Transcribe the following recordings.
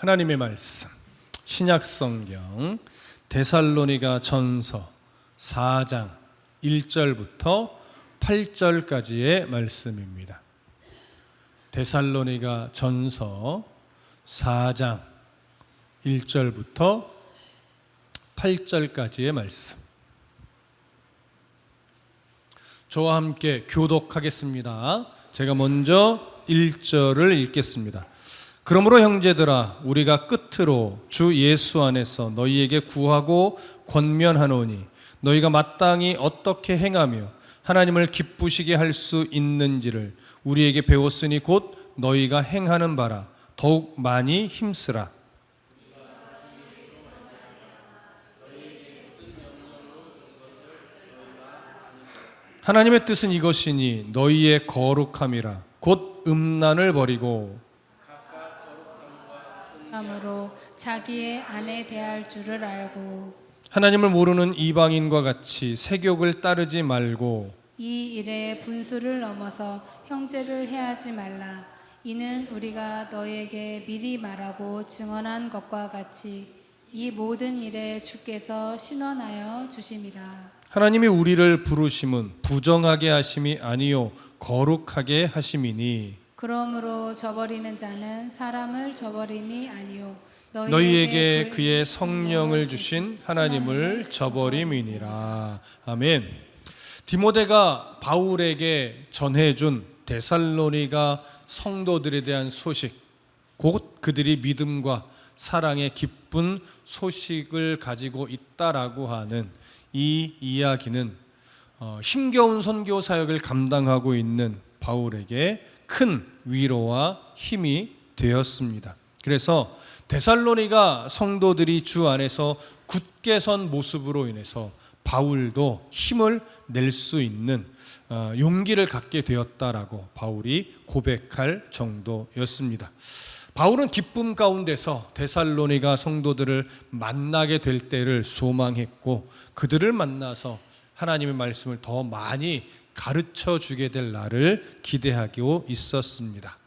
하나님의 말씀, 신약성경 데살로니가 전서 4장 1절부터 8절까지의 말씀입니다. 데살로니가 전서 4장 1절부터 8절까지의 말씀. 저와 함께 교독하겠습니다. 제가 먼저 1절을 읽겠습니다. 그러므로 형제들아, 우리가 끝으로 주 예수 안에서 너희에게 구하고 권면하노니 너희가 마땅히 어떻게 행하며 하나님을 기쁘시게 할 수 있는지를 우리에게 배웠으니 곧 너희가 행하는 바라 더욱 많이 힘쓰라. 하나님의 뜻은 이것이니 너희의 거룩함이라. 곧 음란을 버리고 함으로 자기의 아내 대할 줄을 알고 하나님을 모르는 이방인과 같이 세욕을 따르지 말고 이 일에 분수를 넘어서 형제를 해하지 말라. 이는 우리가 너희에게 미리 말하고 증언한 것과 같이 이 모든 일에 주께서 신원하여 주심이라. 하나님이 우리를 부르심은 부정하게 하심이 아니요 거룩하게 하심이니 그러므로 저버리는 자는 사람을 저버림이 아니요 너희에게 그의 성령을 주신 하나님을 저버림이니라. 아멘. 디모데가 바울에게 전해준 데살로니가 성도들에 대한 소식, 곧 그들이 믿음과 사랑의 기쁜 소식을 가지고 있다라고 하는 이 이야기는 힘겨운 선교 사역을 감당하고 있는 바울에게 큰 위로와 힘이 되었습니다. 그래서 데살로니가 성도들이 주 안에서 굳게 선 모습으로 인해서 바울도 힘을 낼 수 있는 용기를 갖게 되었다라고 바울이 고백할 정도였습니다. 바울은 기쁨 가운데서 데살로니가 성도들을 만나게 될 때를 소망했고 그들을 만나서 하나님의 말씀을 더 많이 가르쳐 주게 될 날을 기대하고 있었습니다.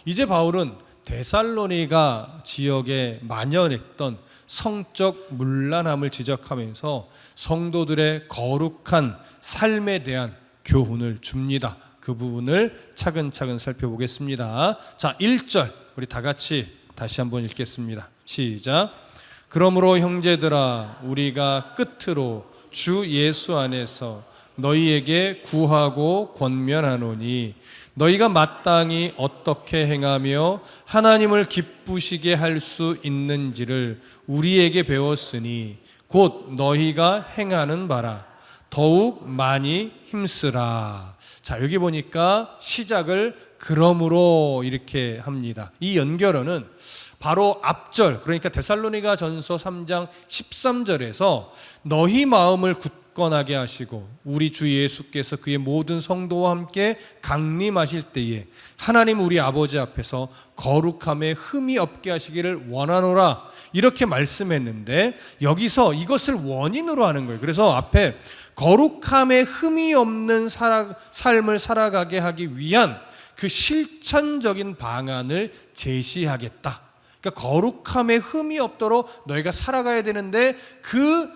이제 바울은 데살로니가 지역에 만연했던 성적 문란함을 지적하면서 성도들의 거룩한 삶에 대한 교훈을 줍니다. 그 부분을 차근차근 살펴보겠습니다. 자, 1절 우리 다 같이 다시 한번 읽겠습니다. 시작. 그러므로 형제들아, 우리가 끝으로 주 예수 안에서 너희에게 구하고 권면하노니 너희가 마땅히 어떻게 행하며 하나님을 기쁘시게 할 수 있는지를 우리에게 배웠으니 곧 너희가 행하는 바라 더욱 많이 힘쓰라. 자, 여기 보니까 시작을 그러므로 이렇게 합니다. 이 연결어는 바로 앞절, 그러니까 데살로니가 전서 3장 13절에서 너희 마음을 굳건하게 하시고 우리 주 예수께서 그의 모든 성도와 함께 강림하실 때에 하나님 우리 아버지 앞에서 거룩함에 흠이 없게 하시기를 원하노라 이렇게 말씀했는데 여기서 이것을 원인으로 하는 거예요. 그래서 앞에 거룩함에 흠이 없는 삶을 살아가게 하기 위한 그 실천적인 방안을 제시하겠다. 그러니까 거룩함에 흠이 없도록 너희가 살아가야 되는데 그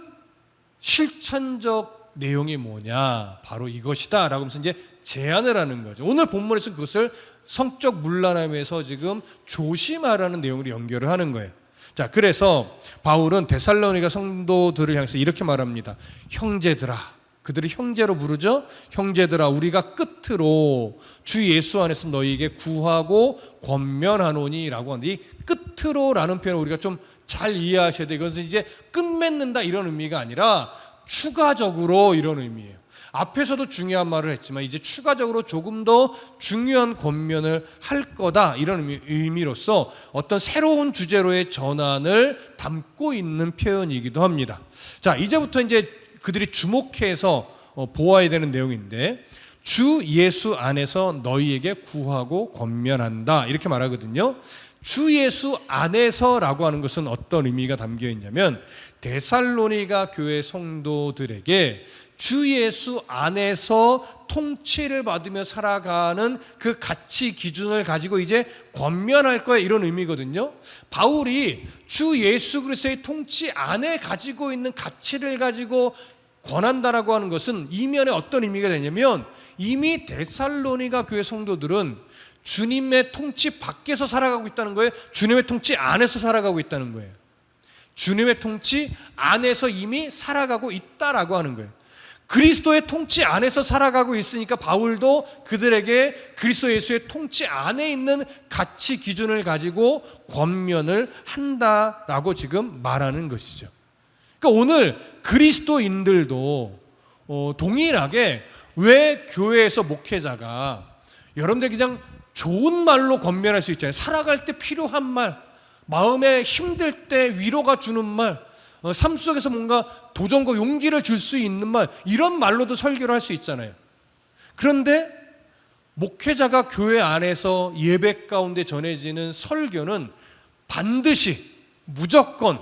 실천적 내용이 뭐냐? 바로 이것이다 라고 하면서 이제 제안을 하는 거죠. 오늘 본문에서 그것을 성적 문란함에서 지금 조심하라는 내용으로 연결을 하는 거예요. 자, 그래서 바울은 데살로니가 성도들을 향해서 이렇게 말합니다. 형제들아, 그들을 형제로 부르죠. 형제들아, 우리가 끝으로 주 예수 안에서 너희에게 구하고 권면하노니 라고 하는데 이 끝으로 라는 표현을 우리가 좀 잘 이해하셔야 돼요. 이것은 이제 끝맺는다 이런 의미가 아니라 추가적으로 이런 의미예요. 앞에서도 중요한 말을 했지만 이제 추가적으로 조금 더 중요한 권면을 할 거다 이런 의미로서 어떤 새로운 주제로의 전환을 담고 있는 표현이기도 합니다. 자, 이제부터 이제 그들이 주목해서 보아야 되는 내용인데 주 예수 안에서 너희에게 구하고 권면한다 이렇게 말하거든요. 주 예수 안에서라고 하는 것은 어떤 의미가 담겨 있냐면 데살로니가 교회 성도들에게 주 예수 안에서 통치를 받으며 살아가는 그 가치 기준을 가지고 이제 권면할 거야, 이런 의미거든요. 바울이 주 예수 그리스도의 통치 안에 가지고 있는 가치를 가지고 권한다라고 하는 것은 이면에 어떤 의미가 되냐면, 이미 데살로니가 교회 성도들은 주님의 통치 밖에서 살아가고 있다는 거예요. 주님의 통치 안에서 살아가고 있다는 거예요. 주님의 통치 안에서 이미 살아가고 있다라고 하는 거예요. 그리스도의 통치 안에서 살아가고 있으니까 바울도 그들에게 그리스도 예수의 통치 안에 있는 가치 기준을 가지고 권면을 한다라고 지금 말하는 것이죠. 그러니까 오늘 그리스도인들도 동일하게 왜 교회에서 목회자가 여러분들 그냥 좋은 말로 권면할 수 있잖아요. 살아갈 때 필요한 말, 마음에 힘들 때 위로가 주는 말, 삶 속에서 뭔가 도전과 용기를 줄 수 있는 말, 이런 말로도 설교를 할 수 있잖아요. 그런데 목회자가 교회 안에서 예배 가운데 전해지는 설교는 반드시 무조건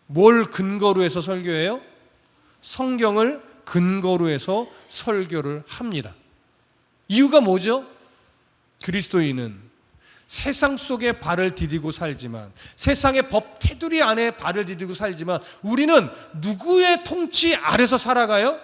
뭘 근거로 해서 설교해요? 성경을 근거로 해서 설교를 합니다. 이유가 뭐죠? 그리스도인은 세상 속에 발을 디디고 살지만, 세상의 법 테두리 안에 발을 디디고 살지만, 우리는 누구의 통치 아래서 살아가요?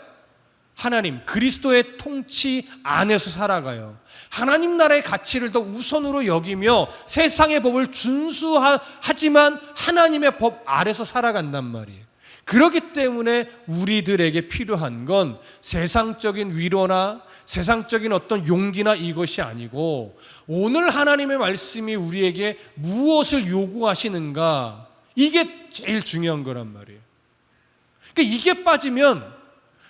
하나님, 그리스도의 통치 안에서 살아가요. 하나님 나라의 가치를 더 우선으로 여기며 세상의 법을 준수하지만 하나님의 법 아래서 살아간단 말이에요. 그렇기 때문에 우리들에게 필요한 건 세상적인 위로나 세상적인 어떤 용기나 이것이 아니고, 오늘 하나님의 말씀이 우리에게 무엇을 요구하시는가, 이게 제일 중요한 거란 말이에요. 그러니까 이게 빠지면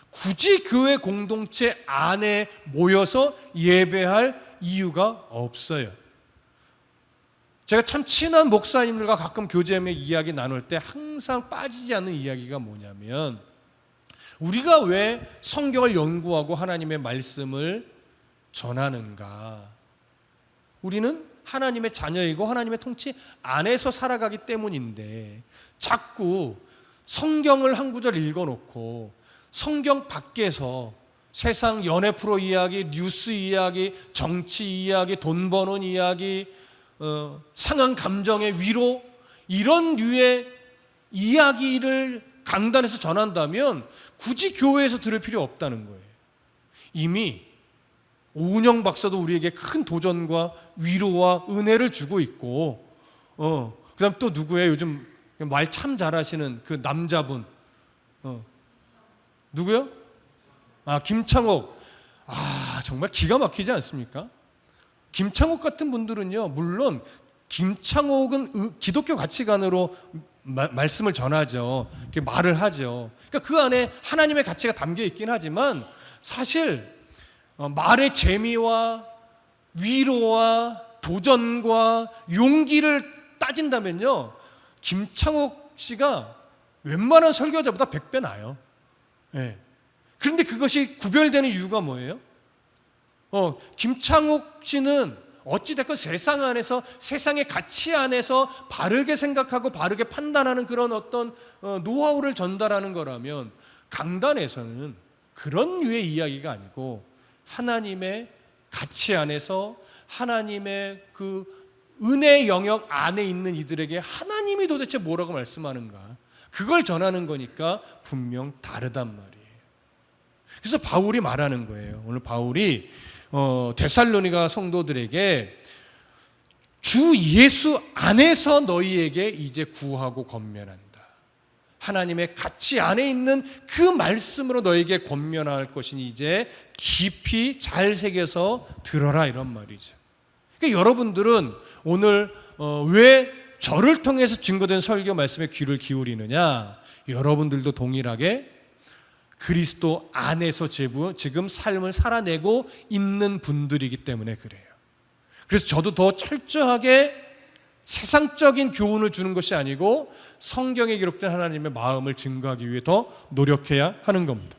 굳이 교회 공동체 안에 모여서 예배할 이유가 없어요. 제가 참 친한 목사님들과 가끔 교제하며 이야기 나눌 때 항상 빠지지 않는 이야기가 뭐냐면, 우리가 왜 성경을 연구하고 하나님의 말씀을 전하는가? 우리는 하나님의 자녀이고 하나님의 통치 안에서 살아가기 때문인데, 자꾸 성경을 한 구절 읽어놓고 성경 밖에서 세상 연애 프로 이야기, 뉴스 이야기, 정치 이야기, 돈 버는 이야기, 상한 감정의 위로, 이런 류의 이야기를 강단에서 전한다면 굳이 교회에서 들을 필요 없다는 거예요. 이미 오은영 박사도 우리에게 큰 도전과 위로와 은혜를 주고 있고, 그다음 또 누구예요? 요즘 말 참 잘하시는 그 남자분, 누구요? 김창옥. 정말 기가 막히지 않습니까? 김창옥 같은 분들은요, 물론 김창옥은 기독교 가치관으로 말씀을 전하죠. 이렇게 말을 하죠. 그러니까 그 안에 하나님의 가치가 담겨 있긴 하지만, 사실 말의 재미와 위로와 도전과 용기를 따진다면요, 김창옥 씨가 웬만한 설교자보다 100배 나아요. 네. 그런데 그것이 구별되는 이유가 뭐예요? 김창옥 씨는 어찌됐건 세상 안에서, 세상의 가치 안에서 바르게 생각하고 바르게 판단하는 그런 어떤 노하우를 전달하는 거라면, 강단에서는 그런 류의 이야기가 아니고 하나님의 가치 안에서 하나님의 그 은혜 영역 안에 있는 이들에게 하나님이 도대체 뭐라고 말씀하는가, 그걸 전하는 거니까 분명 다르단 말이에요. 그래서 바울이 말하는 거예요. 오늘 바울이 데살로니가 성도들에게 주 예수 안에서 너희에게 이제 구하고 권면한다. 하나님의 가치 안에 있는 그 말씀으로 너희에게 권면할 것이니 이제 깊이 잘 새겨서 들어라, 이런 말이죠. 그러니까 여러분들은 오늘 왜 저를 통해서 증거된 설교 말씀에 귀를 기울이느냐? 여러분들도 동일하게 그리스도 안에서 지금 삶을 살아내고 있는 분들이기 때문에 그래요. 그래서 저도 더 철저하게 세상적인 교훈을 주는 것이 아니고 성경에 기록된 하나님의 마음을 증거하기 위해 더 노력해야 하는 겁니다.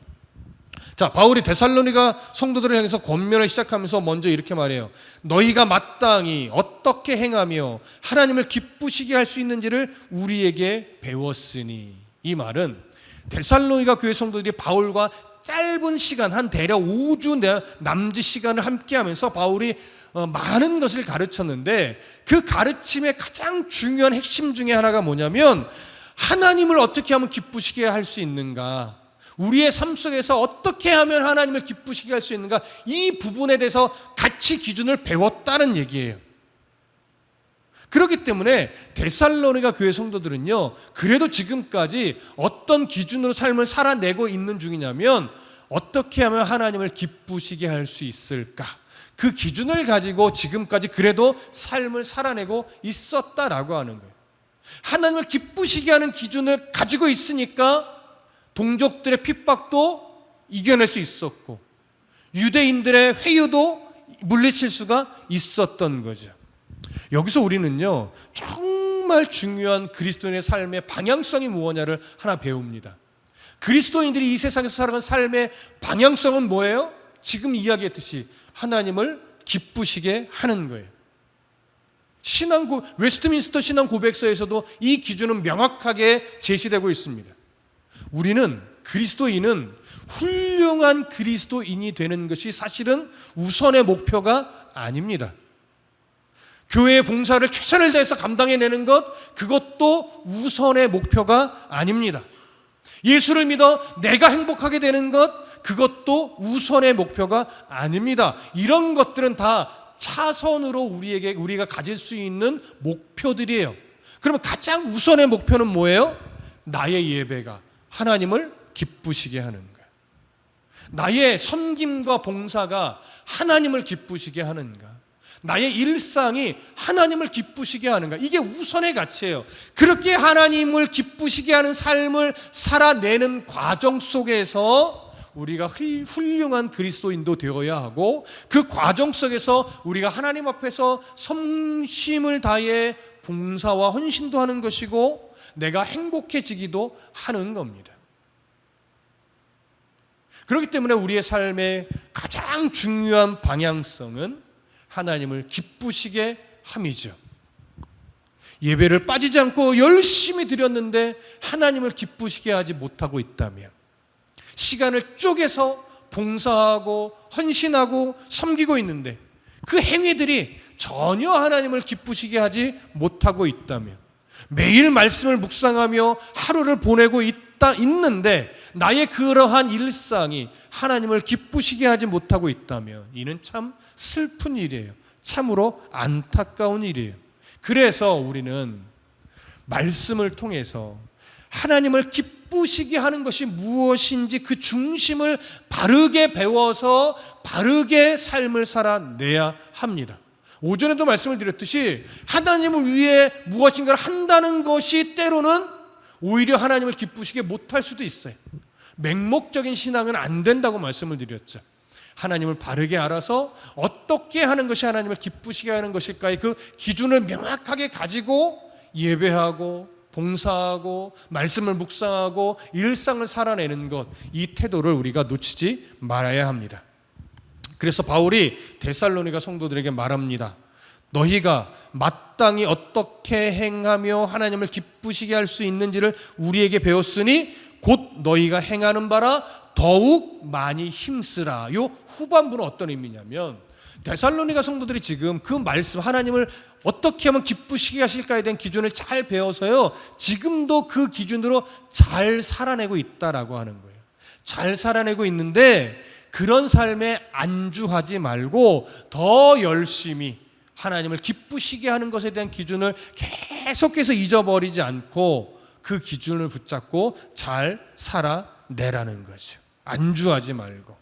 자, 바울이 데살로니가 성도들을 향해서 권면을 시작하면서 먼저 이렇게 말해요. 너희가 마땅히 어떻게 행하며 하나님을 기쁘시게 할 수 있는지를 우리에게 배웠으니. 이 말은 데살로니가 교회 성도들이 바울과 짧은 시간, 한 대략 5주 남짓 시간을 함께하면서 바울이 많은 것을 가르쳤는데, 그 가르침의 가장 중요한 핵심 중에 하나가 뭐냐면, 하나님을 어떻게 하면 기쁘시게 할 수 있는가, 우리의 삶 속에서 어떻게 하면 하나님을 기쁘시게 할 수 있는가, 이 부분에 대해서 같이 기준을 배웠다는 얘기예요. 그렇기 때문에 데살로니가 교회 성도들은요, 그래도 지금까지 어떤 기준으로 삶을 살아내고 있는 중이냐면, 어떻게 하면 하나님을 기쁘시게 할 수 있을까, 그 기준을 가지고 지금까지 그래도 삶을 살아내고 있었다라고 하는 거예요. 하나님을 기쁘시게 하는 기준을 가지고 있으니까 동족들의 핍박도 이겨낼 수 있었고, 유대인들의 회유도 물리칠 수가 있었던 거죠. 여기서 우리는요, 정말 중요한 그리스도인의 삶의 방향성이 무엇냐를 하나 배웁니다. 그리스도인들이 이 세상에서 살아가는 삶의 방향성은 뭐예요? 지금 이야기했듯이 하나님을 기쁘시게 하는 거예요. 웨스트민스터 신앙 고백서에서도 이 기준은 명확하게 제시되고 있습니다. 우리는, 그리스도인은 훌륭한 그리스도인이 되는 것이 사실은 우선의 목표가 아닙니다. 교회의 봉사를 최선을 다해서 감당해내는 것, 그것도 우선의 목표가 아닙니다. 예수를 믿어 내가 행복하게 되는 것, 그것도 우선의 목표가 아닙니다. 이런 것들은 다 차선으로 우리가 가질 수 있는 목표들이에요. 그러면 가장 우선의 목표는 뭐예요? 나의 예배가 하나님을 기쁘시게 하는 거예요. 나의 섬김과 봉사가 하나님을 기쁘시게 하는가, 나의 일상이 하나님을 기쁘시게 하는가, 이게 우선의 가치예요. 그렇게 하나님을 기쁘시게 하는 삶을 살아내는 과정 속에서 우리가 훌륭한 그리스도인도 되어야 하고, 그 과정 속에서 우리가 하나님 앞에서 섬심을 다해 봉사와 헌신도 하는 것이고, 내가 행복해지기도 하는 겁니다. 그렇기 때문에 우리의 삶의 가장 중요한 방향성은 하나님을 기쁘시게 함이죠. 예배를 빠지지 않고 열심히 드렸는데 하나님을 기쁘시게 하지 못하고 있다면, 시간을 쪼개서 봉사하고 헌신하고 섬기고 있는데 그 행위들이 전혀 하나님을 기쁘시게 하지 못하고 있다면, 매일 말씀을 묵상하며 하루를 보내고 있는데 나의 그러한 일상이 하나님을 기쁘시게 하지 못하고 있다면, 이는 참 슬픈 일이에요. 참으로 안타까운 일이에요. 그래서 우리는 말씀을 통해서 하나님을 기쁘시게 하는 것이 무엇인지 그 중심을 바르게 배워서 바르게 삶을 살아내야 합니다. 오전에도 말씀을 드렸듯이 하나님을 위해 무엇인가를 한다는 것이 때로는 오히려 하나님을 기쁘시게 못할 수도 있어요. 맹목적인 신앙은 안 된다고 말씀을 드렸죠. 하나님을 바르게 알아서 어떻게 하는 것이 하나님을 기쁘시게 하는 것일까의 그 기준을 명확하게 가지고 예배하고 봉사하고 말씀을 묵상하고 일상을 살아내는 것, 이 태도를 우리가 놓치지 말아야 합니다. 그래서 바울이 데살로니가 성도들에게 말합니다. 너희가 마땅히 어떻게 행하며 하나님을 기쁘시게 할 수 있는지를 우리에게 배웠으니 곧 너희가 행하는 바라 더욱 많이 힘쓰라. 요 후반부는 어떤 의미냐면, 데살로니가 성도들이 지금 그 말씀, 하나님을 어떻게 하면 기쁘시게 하실까에 대한 기준을 잘 배워서요, 지금도 그 기준으로 잘 살아내고 있다라고 하는 거예요. 잘 살아내고 있는데 그런 삶에 안주하지 말고 더 열심히 하나님을 기쁘시게 하는 것에 대한 기준을 계속해서 잊어버리지 않고 그 기준을 붙잡고 잘 살아내라는 거죠. 안주하지 말고.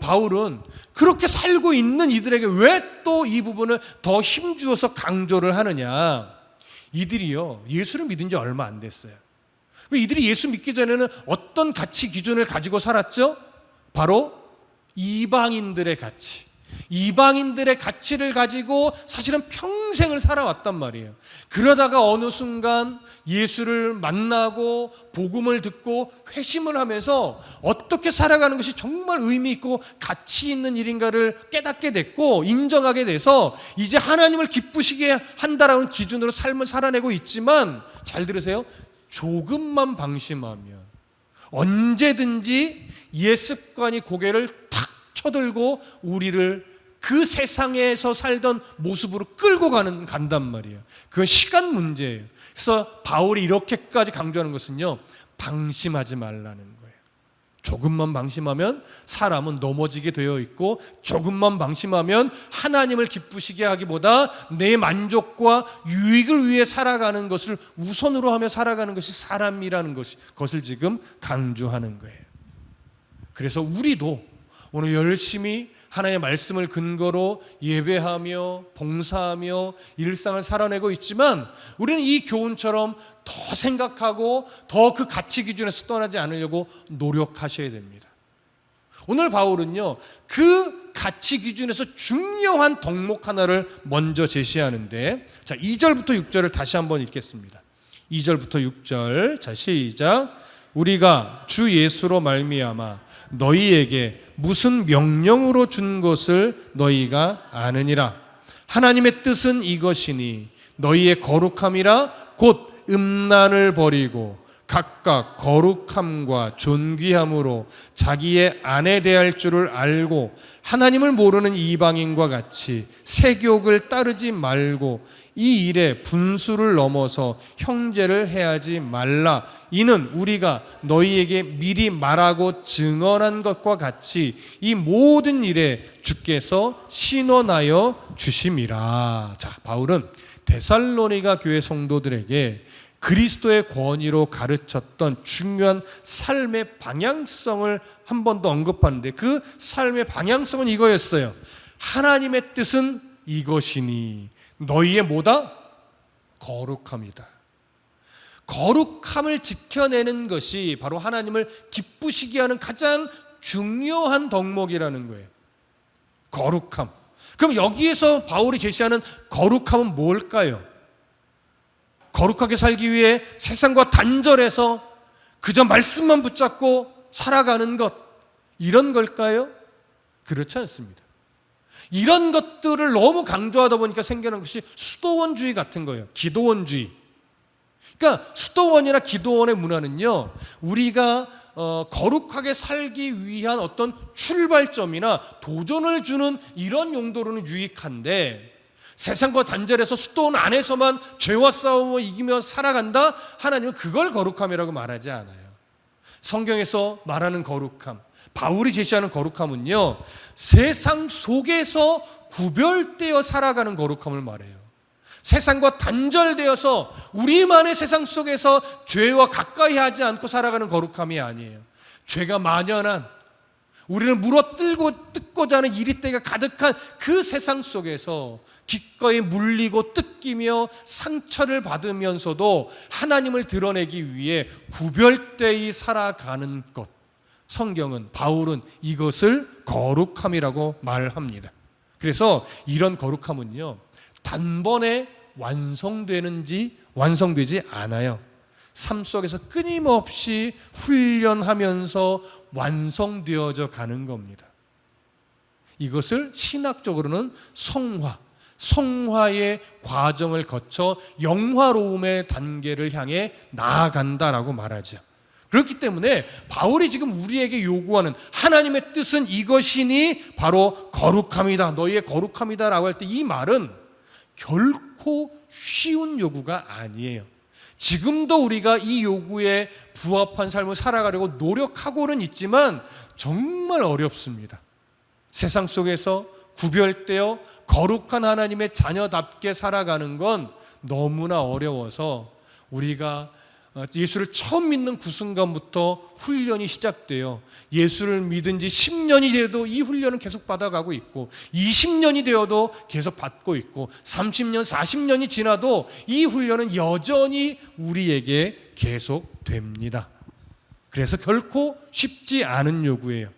바울은 그렇게 살고 있는 이들에게 왜 또 이 부분을 더 힘주어서 강조를 하느냐. 이들이요, 예수를 믿은 지 얼마 안 됐어요. 이들이 예수 믿기 전에는 어떤 가치 기준을 가지고 살았죠? 바로 이방인들의 가치, 이방인들의 가치를 가지고 사실은 평생을 살아왔단 말이에요. 그러다가 어느 순간 예수를 만나고 복음을 듣고 회심을 하면서 어떻게 살아가는 것이 정말 의미 있고 가치 있는 일인가를 깨닫게 됐고 인정하게 돼서 이제 하나님을 기쁘시게 한다라는 기준으로 삶을 살아내고 있지만, 잘 들으세요, 조금만 방심하면 언제든지 옛 습관이 고개를 탁 쳐들고 우리를 그 세상에서 살던 모습으로 끌고 간단 말이에요. 그건 시간 문제예요. 그래서 바울이 이렇게까지 강조하는 것은요, 방심하지 말라는 거예요. 조금만 방심하면 사람은 넘어지게 되어 있고, 조금만 방심하면 하나님을 기쁘시게 하기보다 내 만족과 유익을 위해 살아가는 것을 우선으로 하며 살아가는 것이 사람이라는 것을 지금 강조하는 거예요. 그래서 우리도 오늘 열심히 하나님의 말씀을 근거로 예배하며 봉사하며 일상을 살아내고 있지만, 우리는 이 교훈처럼 더 생각하고 더 그 가치 기준에서 떠나지 않으려고 노력하셔야 됩니다. 오늘 바울은요, 그 가치 기준에서 중요한 덕목 하나를 먼저 제시하는데, 자, 2절부터 6절을 다시 한번 읽겠습니다. 2절부터 6절. 자, 시작. 우리가 주 예수로 말미암아 너희에게 무슨 명령으로 준 것을 너희가 아느니라. 하나님의 뜻은 이것이니 너희의 거룩함이라 곧 음란을 버리고 각각 거룩함과 존귀함으로 자기의 아내 대할 줄을 알고 하나님을 모르는 이방인과 같이 세욕을 따르지 말고 이 일에 분수를 넘어서 형제를 해하지 말라. 이는 우리가 너희에게 미리 말하고 증언한 것과 같이 이 모든 일에 주께서 신원하여 주심이라. 자, 바울은 데살로니가 교회 성도들에게 그리스도의 권위로 가르쳤던 중요한 삶의 방향성을 한 번 더 언급하는데, 그 삶의 방향성은 이거였어요. 하나님의 뜻은 이것이니 너희의 뭐다? 거룩함이다. 거룩함을 지켜내는 것이 바로 하나님을 기쁘시게 하는 가장 중요한 덕목이라는 거예요. 거룩함. 그럼 여기에서 바울이 제시하는 거룩함은 뭘까요? 거룩하게 살기 위해 세상과 단절해서 그저 말씀만 붙잡고 살아가는 것, 이런 걸까요? 그렇지 않습니다. 이런 것들을 너무 강조하다 보니까 생겨난 것이 수도원주의 같은 거예요. 기도원주의. 그러니까 수도원이나 기도원의 문화는요, 우리가 거룩하게 살기 위한 어떤 출발점이나 도전을 주는 이런 용도로는 유익한데, 세상과 단절해서 수도원 안에서만 죄와 싸움을 이기며 살아간다? 하나님은 그걸 거룩함이라고 말하지 않아요. 성경에서 말하는 거룩함, 바울이 제시하는 거룩함은요, 세상 속에서 구별되어 살아가는 거룩함을 말해요. 세상과 단절되어서 우리만의 세상 속에서 죄와 가까이 하지 않고 살아가는 거룩함이 아니에요. 죄가 만연한, 우리를 물어뜯고자 하는 이리떼가 가득한 그 세상 속에서 기꺼이 물리고 뜯기며 상처를 받으면서도 하나님을 드러내기 위해 구별되이 살아가는 것, 성경은, 바울은 이것을 거룩함이라고 말합니다. 그래서 이런 거룩함은요, 단번에 완성되지 않아요. 삶 속에서 끊임없이 훈련하면서 완성되어져 가는 겁니다. 이것을 신학적으로는 성화의 과정을 거쳐 영화로움의 단계를 향해 나아간다라고 말하죠. 그렇기 때문에 바울이 지금 우리에게 요구하는 하나님의 뜻은 이것이니 바로 거룩함이다, 너희의 거룩함이다 라고 할 때 이 말은 결코 쉬운 요구가 아니에요. 지금도 우리가 이 요구에 부합한 삶을 살아가려고 노력하고는 있지만 정말 어렵습니다. 세상 속에서 구별되어 거룩한 하나님의 자녀답게 살아가는 건 너무나 어려워서 우리가 예수를 처음 믿는 그 순간부터 훈련이 시작돼요. 예수를 믿은 지 10년이 돼도 이 훈련은 계속 받아가고 있고, 20년이 되어도 계속 받고 있고, 30년, 40년이 지나도 이 훈련은 여전히 우리에게 계속됩니다. 그래서 결코 쉽지 않은 요구예요.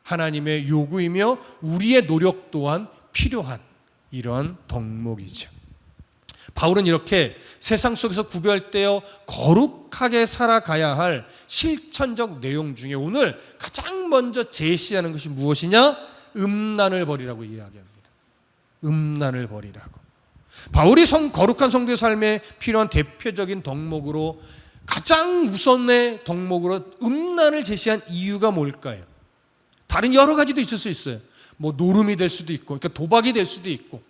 하나님의 요구이며 우리의 노력 또한 필요한 이런 덕목이죠. 바울은 이렇게 세상 속에서 구별되어 거룩하게 살아가야 할 실천적 내용 중에 오늘 가장 먼저 제시하는 것이 무엇이냐? 음란을 버리라고 이야기합니다. 음란을 버리라고. 바울이 거룩한 성도의 삶에 필요한 대표적인 덕목으로 가장 우선의 덕목으로 음란을 제시한 이유가 뭘까요? 다른 여러 가지도 있을 수 있어요. 뭐 노름이 될 수도 있고, 그러니까 도박이 될 수도 있고,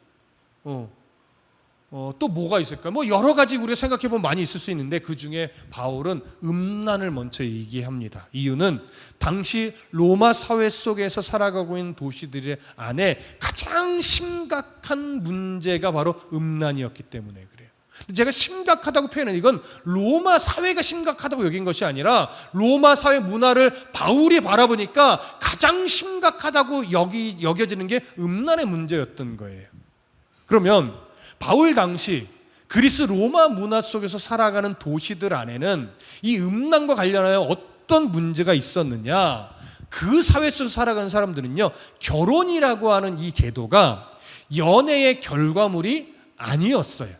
또 뭐가 있을까요? 뭐 여러 가지 우리가 생각해 보면 많이 있을 수 있는데 그 중에 바울은 음란을 먼저 얘기합니다. 이유는 당시 로마 사회 속에서 살아가고 있는 도시들 안에 가장 심각한 문제가 바로 음란이었기 때문에 그래요. 제가 심각하다고 표현한 이건 로마 사회가 심각하다고 여긴 것이 아니라 로마 사회 문화를 바울이 바라보니까 가장 심각하다고 여겨지는 게 음란의 문제였던 거예요. 그러면 바울 당시 그리스 로마 문화 속에서 살아가는 도시들 안에는 이 음란과 관련하여 어떤 문제가 있었느냐? 그 사회 속에서 살아가는 사람들은요, 결혼이라고 하는 이 제도가 연애의 결과물이 아니었어요.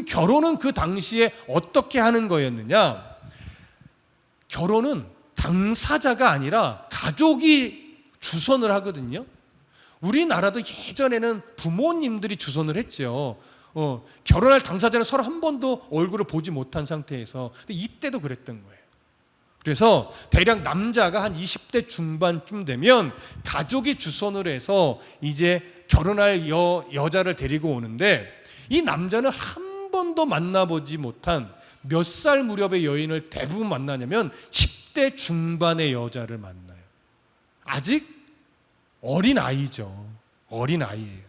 결혼은 그 당시에 어떻게 하는 거였느냐? 결혼은 당사자가 아니라 가족이 주선을 하거든요. 우리나라도 예전에는 부모님들이 주선을 했죠. 결혼할 당사자는 서로 한 번도 얼굴을 보지 못한 상태에서. 근데 이때도 그랬던 거예요. 그래서 대략 남자가 한 20대 중반쯤 되면 가족이 주선을 해서 이제 결혼할 여자를 데리고 오는데, 이 남자는 한 번도 만나보지 못한 몇 살 무렵의 여인을 대부분 만나냐면 10대 중반의 여자를 만나요. 아직 어린 아이죠. 어린 아이예요.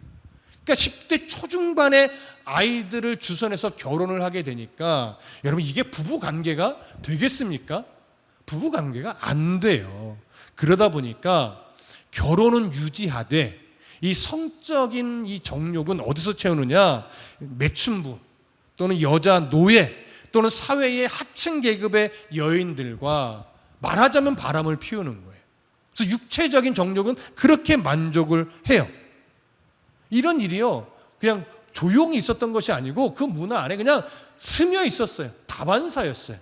그러니까 10대 초중반의 아이들을 주선해서 결혼을 하게 되니까 여러분, 이게 부부 관계가 되겠습니까? 부부 관계가 안 돼요. 그러다 보니까 결혼은 유지하되 이 성적인 이 정욕은 어디서 채우느냐? 매춘부 또는 여자 노예 또는 사회의 하층 계급의 여인들과 말하자면 바람을 피우는 거예요. 그래서 육체적인 정욕은 그렇게 만족을 해요. 이런 일이요, 그냥 조용히 있었던 것이 아니고 그 문화 안에 그냥 스며 있었어요. 다반사였어요.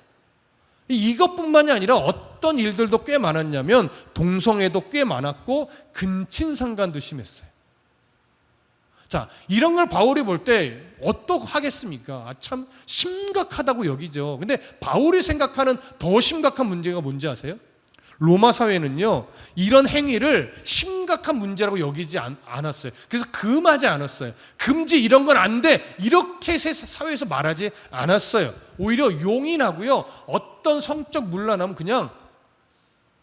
이것뿐만이 아니라 어떤 일들도 꽤 많았냐면 동성애도 꽤 많았고 근친상간도 심했어요. 자, 이런 걸 바울이 볼 때 어떡하겠습니까? 참 심각하다고 여기죠. 근데 바울이 생각하는 더 심각한 문제가 뭔지 아세요? 로마 사회는요, 이런 행위를 심각한 문제라고 여기지 않았어요. 그래서 금하지 않았어요. 금지, 이런 건 안 돼, 이렇게 사회에서 말하지 않았어요. 오히려 용인하고요, 어떤 성적 문란하면 그냥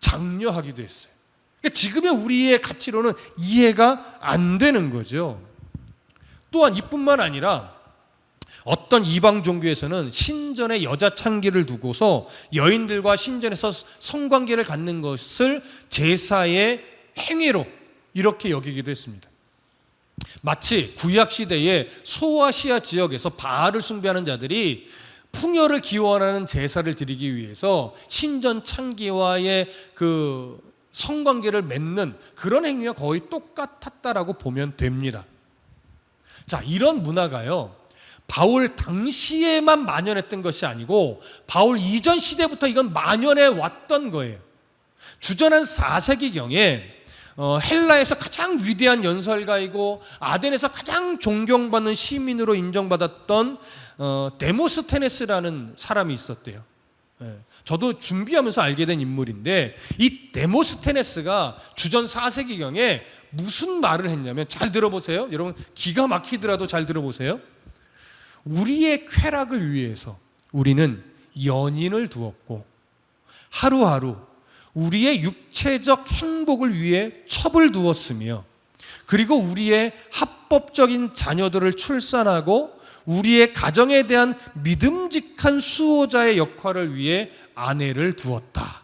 장려하기도 했어요. 그러니까 지금의 우리의 가치로는 이해가 안 되는 거죠. 또한 이뿐만 아니라 어떤 이방 종교에서는 신전에 여자 창기를 두고서 여인들과 신전에서 성관계를 갖는 것을 제사의 행위로 이렇게 여기기도 했습니다. 마치 구약 시대의 소아시아 지역에서 바알을 숭배하는 자들이 풍요를 기원하는 제사를 드리기 위해서 신전 창기와의 그 성관계를 맺는 그런 행위와 거의 똑같았다라고 보면 됩니다. 자, 이런 문화가요, 바울 당시에만 만연했던 것이 아니고 바울 이전 시대부터 이건 만연해 왔던 거예요. 주전 한 4세기경에 헬라에서 가장 위대한 연설가이고 아덴에서 가장 존경받는 시민으로 인정받았던 데모스테네스라는 사람이 있었대요. 저도 준비하면서 알게 된 인물인데, 이 데모스테네스가 주전 4세기경에 무슨 말을 했냐면, 잘 들어보세요. 여러분, 기가 막히더라도 잘 들어보세요. 우리의 쾌락을 위해서 우리는 연인을 두었고, 하루하루 우리의 육체적 행복을 위해 첩을 두었으며, 그리고 우리의 합법적인 자녀들을 출산하고 우리의 가정에 대한 믿음직한 수호자의 역할을 위해 아내를 두었다.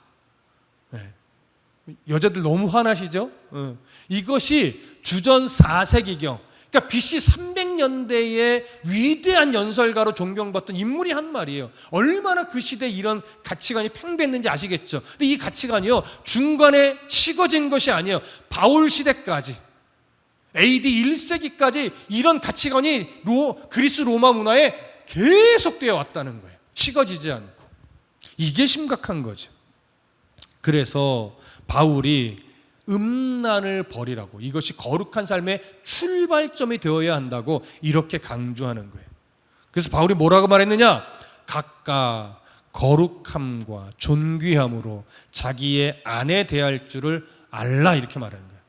여자들 너무 화나시죠? 이것이 주전 4세기경, 그러니까 BC 300년대의 위대한 연설가로 존경받던 인물이 한 말이에요. 얼마나 그 시대에 이런 가치관이 팽배했는지 아시겠죠? 근데 이 가치관이요, 중간에 식어진 것이 아니에요. 바울 시대까지, AD 1세기까지 이런 가치관이 그리스 로마 문화에 계속되어 왔다는 거예요. 식어지지 않고. 이게 심각한 거죠. 그래서 바울이 음란을 버리라고, 이것이 거룩한 삶의 출발점이 되어야 한다고 이렇게 강조하는 거예요. 그래서 바울이 뭐라고 말했느냐? 각각 거룩함과 존귀함으로 자기의 아내 대할 줄을 알라 이렇게 말하는 거예요.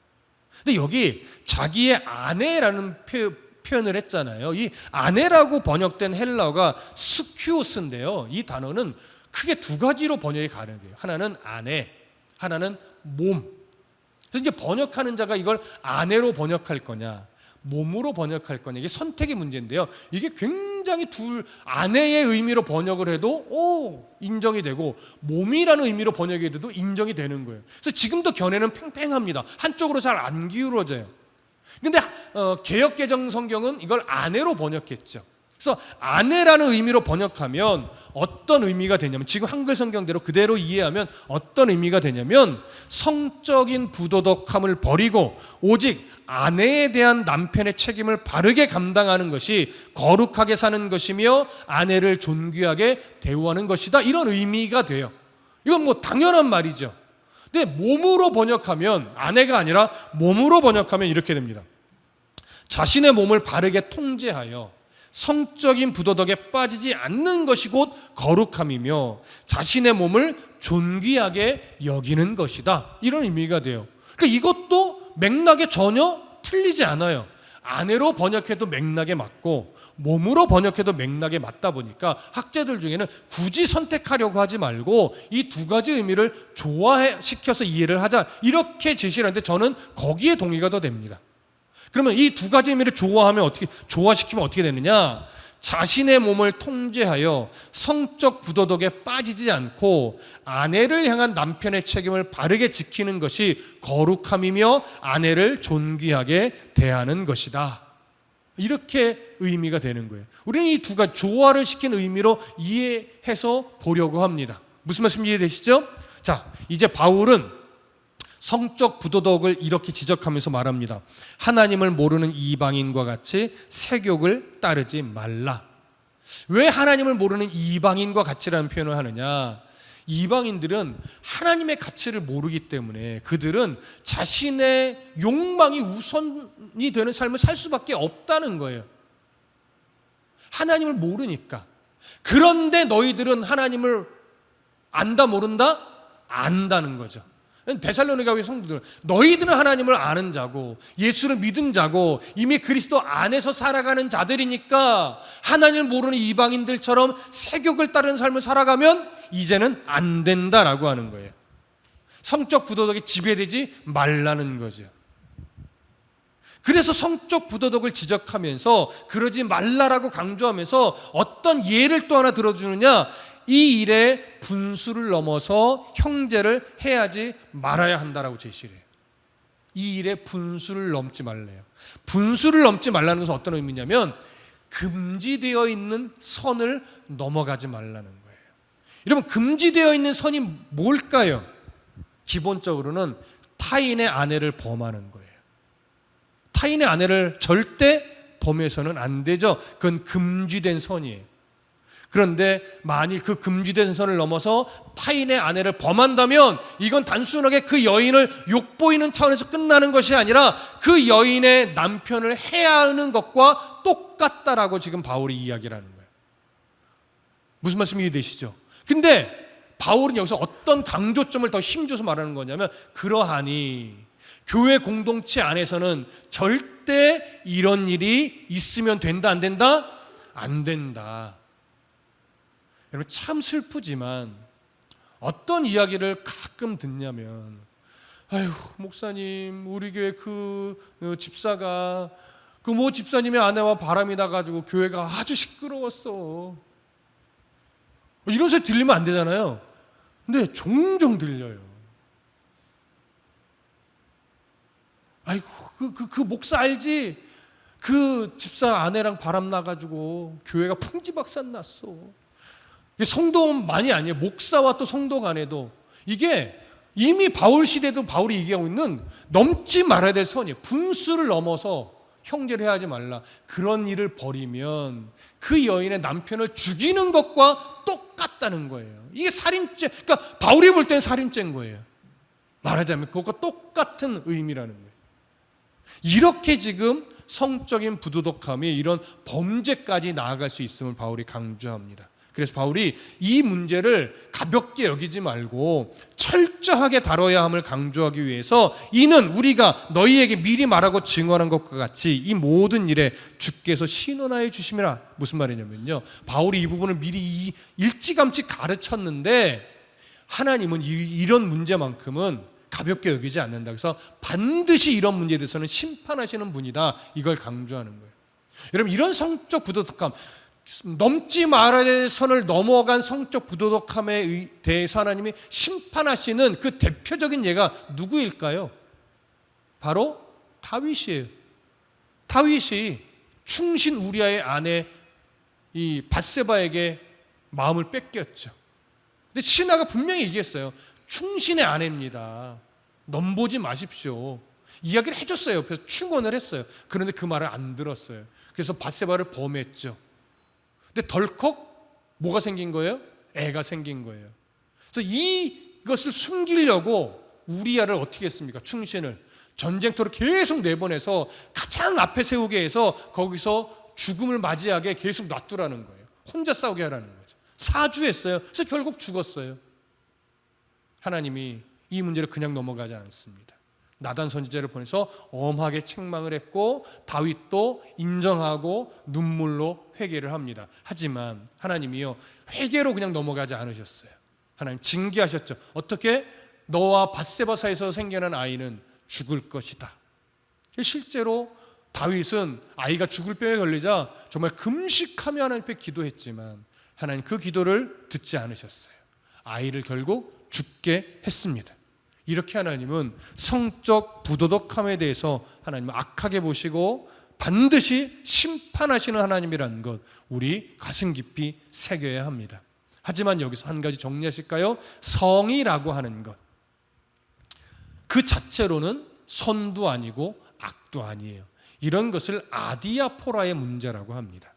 근데 여기 자기의 아내라는 표현을 했잖아요. 이 아내라고 번역된 헬라어가 스큐오스인데요. 이 단어는 크게 두 가지로 번역이 가능해요. 하나는 아내, 하나는 몸. 그래서 이제 번역하는 자가 이걸 아내로 번역할 거냐, 몸으로 번역할 거냐, 이게 선택의 문제인데요. 이게 굉장히 아내의 의미로 번역을 해도 인정이 되고 몸이라는 의미로 번역이 해도 인정이 되는 거예요. 그래서 지금도 견해는 팽팽합니다. 한쪽으로 잘 안 기울어져요. 근데 개역개정 성경은 이걸 아내로 번역했죠. 그래서 아내라는 의미로 번역하면 어떤 의미가 되냐면, 지금 한글 성경대로 그대로 이해하면 어떤 의미가 되냐면, 성적인 부도덕함을 버리고 오직 아내에 대한 남편의 책임을 바르게 감당하는 것이 거룩하게 사는 것이며 아내를 존귀하게 대우하는 것이다, 이런 의미가 돼요. 이건 뭐 당연한 말이죠. 근데 몸으로 번역하면, 아내가 아니라 몸으로 번역하면 이렇게 됩니다. 자신의 몸을 바르게 통제하여 성적인 부도덕에 빠지지 않는 것이 곧 거룩함이며 자신의 몸을 존귀하게 여기는 것이다, 이런 의미가 돼요. 그러니까 이것도 맥락에 전혀 틀리지 않아요. 아내로 번역해도 맥락에 맞고 몸으로 번역해도 맥락에 맞다 보니까 학자들 중에는 굳이 선택하려고 하지 말고 이 두 가지 의미를 조화시켜서 이해를 하자, 이렇게 제시를 하는데 저는 거기에 동의가 더 됩니다. 그러면 이 두 가지 의미를 조화시키면 어떻게 되느냐? 자신의 몸을 통제하여 성적 부도덕에 빠지지 않고 아내를 향한 남편의 책임을 바르게 지키는 것이 거룩함이며 아내를 존귀하게 대하는 것이다, 이렇게 의미가 되는 거예요. 우리는 이 두 가지 조화를 시킨 의미로 이해해서 보려고 합니다. 무슨 말씀 이해되시죠? 자, 이제 바울은 성적 부도덕을 이렇게 지적하면서 말합니다. 하나님을 모르는 이방인과 같이 세욕을 따르지 말라. 왜 하나님을 모르는 이방인과 같이라는 표현을 하느냐? 이방인들은 하나님의 가치를 모르기 때문에 그들은 자신의 욕망이 우선이 되는 삶을 살 수밖에 없다는 거예요. 하나님을 모르니까. 그런데 너희들은 하나님을 안다 모른다? 안다는 거죠. 데살로니가 교회 성도들은 너희들은 하나님을 아는 자고 예수를 믿은 자고 이미 그리스도 안에서 살아가는 자들이니까 하나님을 모르는 이방인들처럼 세욕을 따르는 삶을 살아가면 이제는 안 된다라고 하는 거예요. 성적 부도덕에 지배되지 말라는 거죠. 그래서 성적 부도덕을 지적하면서 그러지 말라라고 강조하면서 어떤 예를 또 하나 들어주느냐? 이 일에 분수를 넘어서 형제를 해하지 말아야 한다라고 제시를 해요. 이 일에 분수를 넘지 말래요. 분수를 넘지 말라는 것은 어떤 의미냐면 금지되어 있는 선을 넘어가지 말라는 거예요. 여러분, 금지되어 있는 선이 뭘까요? 기본적으로는 타인의 아내를 범하는 거예요. 타인의 아내를 절대 범해서는 안 되죠. 그건 금지된 선이에요. 그런데 만일 그 금지된 선을 넘어서 타인의 아내를 범한다면 이건 단순하게 그 여인을 욕보이는 차원에서 끝나는 것이 아니라 그 여인의 남편을 해하는 것과 똑같다라고 지금 바울이 이야기를 하는 거예요. 무슨 말씀이 이해되시죠? 근데 바울은 여기서 어떤 강조점을 더 힘줘서 말하는 거냐면, 그러하니 교회 공동체 안에서는 절대 이런 일이 있으면 된다 안 된다? 안 된다. 여러분, 참 슬프지만 어떤 이야기를 가끔 듣냐면, 아유 목사님, 우리 교회 그 집사가 그 뭐 집사님의 아내와 바람이 나가지고 교회가 아주 시끄러웠어, 이런 소리 들리면 안 되잖아요. 근데 종종 들려요. 아이고 그 목사 알지? 그 집사 아내랑 바람 나가지고 교회가 풍지박산 났어. 성도만이 아니에요. 목사와 또 성도 간에도 이게 이미 바울 시대도 바울이 얘기하고 있는 넘지 말아야 될 선이에요. 분수를 넘어서 형제를 해하지 말라. 그런 일을 벌이면 그 여인의 남편을 죽이는 것과 똑같다는 거예요. 이게 살인죄, 그러니까 바울이 볼 때는 살인죄인 거예요. 말하자면 그것과 똑같은 의미라는 거예요. 이렇게 지금 성적인 부도덕함이 이런 범죄까지 나아갈 수 있음을 바울이 강조합니다. 그래서 바울이 이 문제를 가볍게 여기지 말고 철저하게 다뤄야 함을 강조하기 위해서 이는 우리가 너희에게 미리 말하고 증언한 것과 같이 이 모든 일에 주께서 신원하여 주심이라. 무슨 말이냐면요, 바울이 이 부분을 미리 일찌감치 가르쳤는데 하나님은 이런 문제만큼은 가볍게 여기지 않는다. 그래서 반드시 이런 문제에 대해서는 심판하시는 분이다, 이걸 강조하는 거예요. 여러분, 이런 성적 부도덕함, 넘지 말아야 될 선을 넘어간 성적 부도덕함에 대해서 하나님이 심판하시는 그 대표적인 예가 누구일까요? 바로 다윗이에요. 다윗이 충신 우리아의 아내 이 밧세바에게 마음을 뺏겼죠. 근데 신하가 분명히 얘기했어요. 충신의 아내입니다. 넘보지 마십시오. 이야기를 해줬어요. 옆에서 충원을 했어요. 그런데 그 말을 안 들었어요. 그래서 밧세바를 범했죠. 근데 덜컥 뭐가 생긴 거예요? 애가 생긴 거예요. 그래서 이것을 숨기려고 우리아를 어떻게 했습니까? 충신을 전쟁터로 계속 내보내서 가장 앞에 세우게 해서 거기서 죽음을 맞이하게 계속 놔두라는 거예요. 혼자 싸우게 하라는 거죠. 사주했어요. 그래서 결국 죽었어요. 하나님이 이 문제를 그냥 넘어가지 않습니다. 나단 선지자를 보내서 엄하게 책망을 했고 다윗도 인정하고 눈물로 회개를 합니다. 하지만 하나님이요, 회개로 그냥 넘어가지 않으셨어요. 하나님 징계하셨죠. 어떻게? 너와 밧세바 사이에서 생겨난 아이는 죽을 것이다. 실제로 다윗은 아이가 죽을 병에 걸리자 정말 금식하며 하나님 앞에 기도했지만 하나님 그 기도를 듣지 않으셨어요. 아이를 결국 죽게 했습니다. 이렇게 하나님은 성적 부도덕함에 대해서 하나님은 악하게 보시고 반드시 심판하시는 하나님이라는 것 우리 가슴 깊이 새겨야 합니다. 하지만 여기서 한 가지 정리하실까요? 성이라고 하는 것, 그 자체로는 선도 아니고 악도 아니에요. 이런 것을 아디아포라의 문제라고 합니다.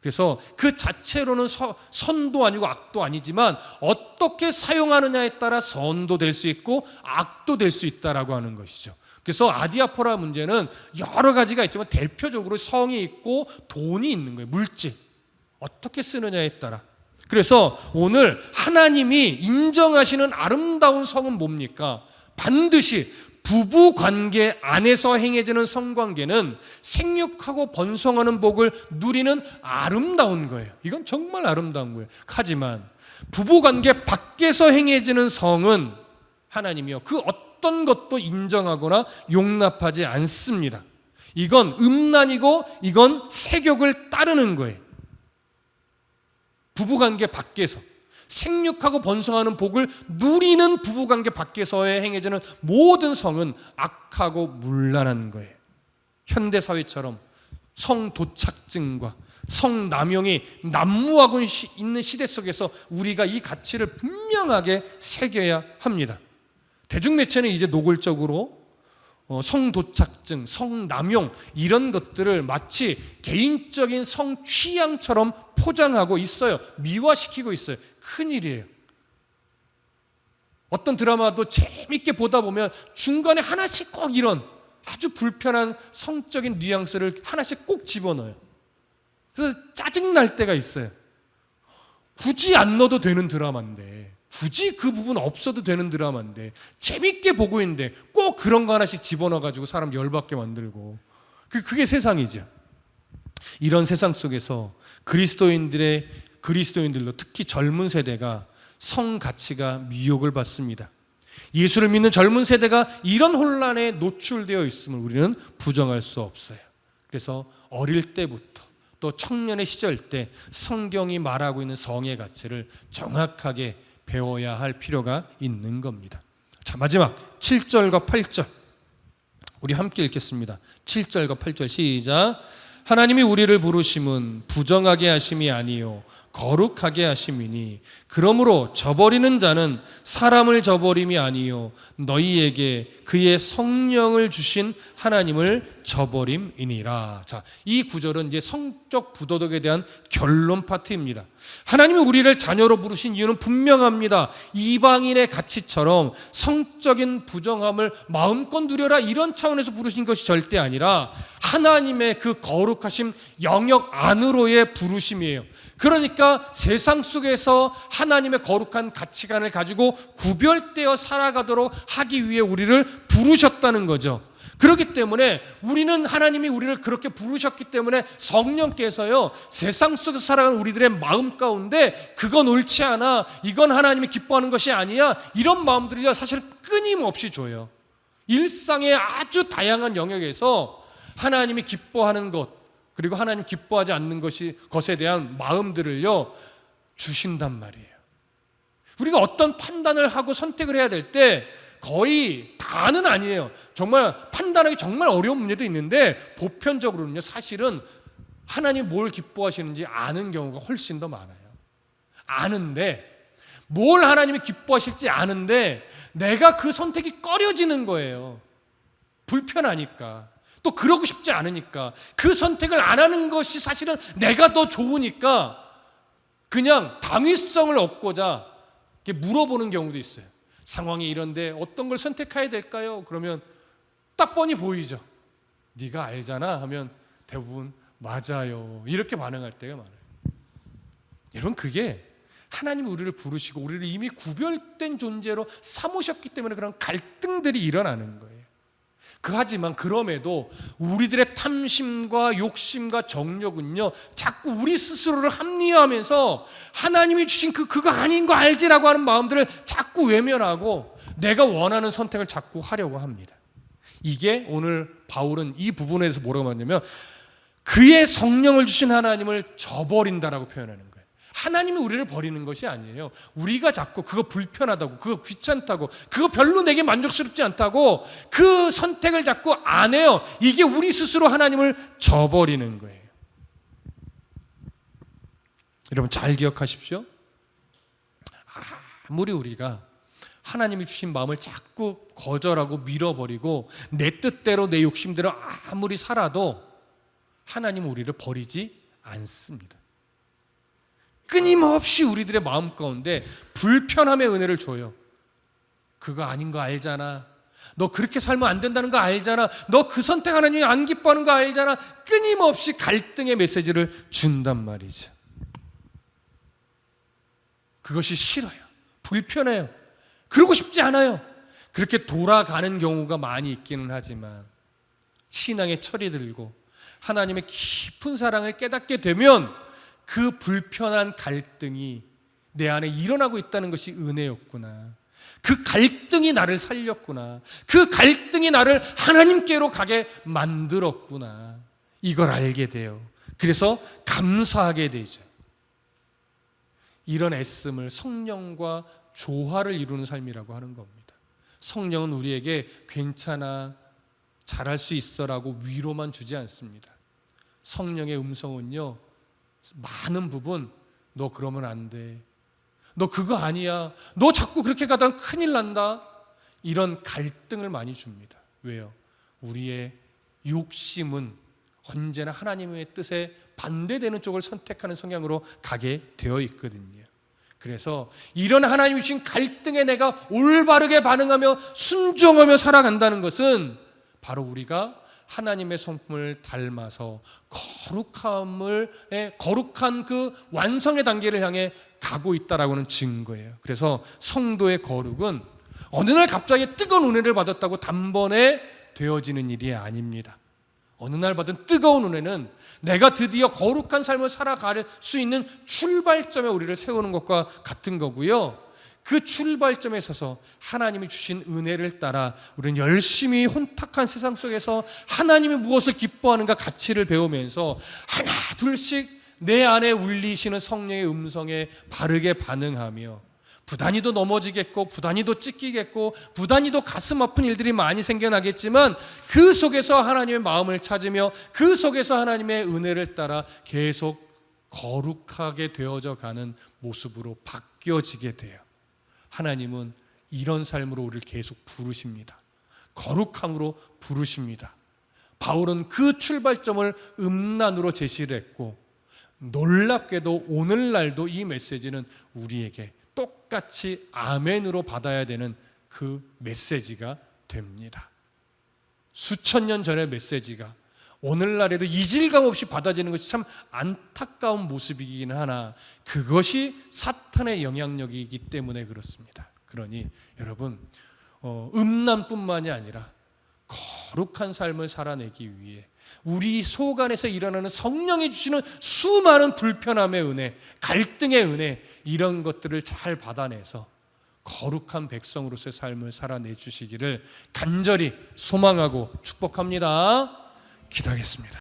그래서 그 자체로는 선도 아니고 악도 아니지만 어떻게 사용하느냐에 따라 선도 될 수 있고 악도 될 수 있다라고 하는 것이죠. 그래서 아디아포라 문제는 여러 가지가 있지만 대표적으로 성이 있고 돈이 있는 거예요. 물질. 어떻게 쓰느냐에 따라. 그래서 오늘 하나님이 인정하시는 아름다운 성은 뭡니까? 반드시 부부 관계 안에서 행해지는 성관계는 생육하고 번성하는 복을 누리는 아름다운 거예요. 이건 정말 아름다운 거예요. 하지만 부부 관계 밖에서 행해지는 성은 하나님이요, 그 어떤 것도 인정하거나 용납하지 않습니다. 이건 음란이고 이건 세욕을 따르는 거예요. 부부 관계 밖에서 생육하고 번성하는 복을 누리는 부부관계 밖에서의 행해지는 모든 성은 악하고 문란한 거예요. 현대사회처럼 성도착증과 성남용이 난무하고 있는 시대 속에서 우리가 이 가치를 분명하게 새겨야 합니다. 대중매체는 이제 노골적으로 성도착증, 성남용 이런 것들을 마치 개인적인 성취향처럼 포장하고 있어요. 미화시키고 있어요. 큰일이에요. 어떤 드라마도 재밌게 보다 보면 중간에 하나씩 꼭 이런 아주 불편한 성적인 뉘앙스를 하나씩 꼭 집어넣어요. 그래서 짜증날 때가 있어요. 굳이 안 넣어도 되는 드라마인데, 굳이 그 부분 없어도 되는 드라마인데, 재밌게 보고 있는데 꼭 그런 거 하나씩 집어넣어가지고 사람 열받게 만들고, 그게 세상이죠. 이런 세상 속에서 그리스도인들도 특히 젊은 세대가 성 가치가 미혹을 받습니다. 예수를 믿는 젊은 세대가 이런 혼란에 노출되어 있음을 우리는 부정할 수 없어요. 그래서 어릴 때부터 또 청년의 시절 때 성경이 말하고 있는 성의 가치를 정확하게 배워야 할 필요가 있는 겁니다. 자, 마지막 7절과 8절 우리 함께 읽겠습니다. 7절과 8절 시작. 하나님이 우리를 부르심은 부정하게 하심이 아니요 거룩하게 하심이니 그러므로 저버리는 자는 사람을 저버림이 아니요 너희에게 그의 성령을 주신 하나님을 저버림이니라. 자, 이 구절은 이제 성적 부도덕에 대한 결론 파트입니다. 하나님이 우리를 자녀로 부르신 이유는 분명합니다. 이방인의 가치처럼 성적인 부정함을 마음껏 누려라 이런 차원에서 부르신 것이 절대 아니라 하나님의 그 거룩하심 영역 안으로의 부르심이에요. 그러니까 세상 속에서 하나님의 거룩한 가치관을 가지고 구별되어 살아가도록 하기 위해 우리를 부르셨다는 거죠. 그렇기 때문에 우리는 하나님이 우리를 그렇게 부르셨기 때문에 성령께서요, 세상 속에서 살아가는 우리들의 마음 가운데 그건 옳지 않아, 이건 하나님이 기뻐하는 것이 아니야, 이런 마음들을요 사실 끊임없이 줘요. 일상의 아주 다양한 영역에서 하나님이 기뻐하는 것, 그리고 하나님 기뻐하지 않는 것에 대한 마음들을요 주신단 말이에요. 우리가 어떤 판단을 하고 선택을 해야 될 때 거의 다는 아니에요. 정말 판단하기 정말 어려운 문제도 있는데 보편적으로는요 사실은 하나님 뭘 기뻐하시는지 아는 경우가 훨씬 더 많아요. 아는데, 뭘 하나님이 기뻐하실지 아는데 내가 그 선택이 꺼려지는 거예요. 불편하니까, 또 그러고 싶지 않으니까, 그 선택을 안 하는 것이 사실은 내가 더 좋으니까 그냥 당위성을 얻고자 이렇게 물어보는 경우도 있어요. 상황이 이런데 어떤 걸 선택해야 될까요? 그러면 딱 뻔히 보이죠. 네가 알잖아 하면 대부분 맞아요, 이렇게 반응할 때가 많아요. 여러분, 그게 하나님이 우리를 부르시고 우리를 이미 구별된 존재로 삼으셨기 때문에 그런 갈등들이 일어나는 거예요. 하지만 그럼에도 우리들의 탐심과 욕심과 정욕은요 자꾸 우리 스스로를 합리화하면서 하나님이 주신 그거 아닌 거 알지라고 하는 마음들을 자꾸 외면하고 내가 원하는 선택을 자꾸 하려고 합니다. 이게 오늘 바울은 이 부분에 대해서 뭐라고 말하냐면 그의 성령을 주신 하나님을 저버린다라고 표현하는 거예요. 하나님이 우리를 버리는 것이 아니에요. 우리가 자꾸 그거 불편하다고, 그거 귀찮다고, 그거 별로 내게 만족스럽지 않다고 그 선택을 자꾸 안 해요. 이게 우리 스스로 하나님을 저버리는 거예요. 여러분 잘 기억하십시오. 아무리 우리가 하나님이 주신 마음을 자꾸 거절하고 밀어버리고 내 뜻대로 내 욕심대로 아무리 살아도 하나님은 우리를 버리지 않습니다. 끊임없이 우리들의 마음 가운데 불편함의 은혜를 줘요. 그거 아닌 거 알잖아. 너 그렇게 살면 안 된다는 거 알잖아. 너 그 선택 하나님이 안 기뻐하는 거 알잖아. 끊임없이 갈등의 메시지를 준단 말이죠. 그것이 싫어요. 불편해요. 그러고 싶지 않아요. 그렇게 돌아가는 경우가 많이 있기는 하지만 신앙의 철이 들고 하나님의 깊은 사랑을 깨닫게 되면 그 불편한 갈등이 내 안에 일어나고 있다는 것이 은혜였구나. 그 갈등이 나를 살렸구나. 그 갈등이 나를 하나님께로 가게 만들었구나. 이걸 알게 돼요. 그래서 감사하게 되죠. 이런 애씀을 성령과 조화를 이루는 삶이라고 하는 겁니다. 성령은 우리에게 괜찮아, 잘할 수 있어라고 위로만 주지 않습니다. 성령의 음성은요 많은 부분 너 그러면 안 돼, 너 그거 아니야, 너 자꾸 그렇게 가다가 큰일 난다, 이런 갈등을 많이 줍니다. 왜요? 우리의 욕심은 언제나 하나님의 뜻에 반대되는 쪽을 선택하는 성향으로 가게 되어 있거든요. 그래서 이런 하나님이 주신 갈등에 내가 올바르게 반응하며 순종하며 살아간다는 것은 바로 우리가 하나님의 성품을 닮아서 거룩한 그 완성의 단계를 향해 가고 있다라고 하는 증거예요. 그래서 성도의 거룩은 어느 날 갑자기 뜨거운 은혜를 받았다고 단번에 되어지는 일이 아닙니다. 어느 날 받은 뜨거운 은혜는 내가 드디어 거룩한 삶을 살아갈 수 있는 출발점에 우리를 세우는 것과 같은 거고요. 그 출발점에 서서 하나님이 주신 은혜를 따라 우리는 열심히 혼탁한 세상 속에서 하나님이 무엇을 기뻐하는가 가치를 배우면서 하나 둘씩 내 안에 울리시는 성령의 음성에 바르게 반응하며 부단히도 넘어지겠고 부단히도 찢기겠고 부단히도 가슴 아픈 일들이 많이 생겨나겠지만 그 속에서 하나님의 마음을 찾으며 그 속에서 하나님의 은혜를 따라 계속 거룩하게 되어져 가는 모습으로 바뀌어지게 돼요. 하나님은 이런 삶으로 우리를 계속 부르십니다. 거룩함으로 부르십니다. 바울은 그 출발점을 음란으로 제시를 했고 놀랍게도 오늘날도 이 메시지는 우리에게 똑같이 아멘으로 받아야 되는 그 메시지가 됩니다. 수천 년 전의 메시지가 오늘날에도 이질감 없이 받아지는 것이 참 안타까운 모습이긴 하나 그것이 사탄의 영향력이기 때문에 그렇습니다. 그러니 여러분 음란뿐만이 아니라 거룩한 삶을 살아내기 위해 우리 속 안에서 일어나는 성령이 주시는 수많은 불편함의 은혜, 갈등의 은혜 이런 것들을 잘 받아내서 거룩한 백성으로서의 삶을 살아내 주시기를 간절히 소망하고 축복합니다. 기도하겠습니다.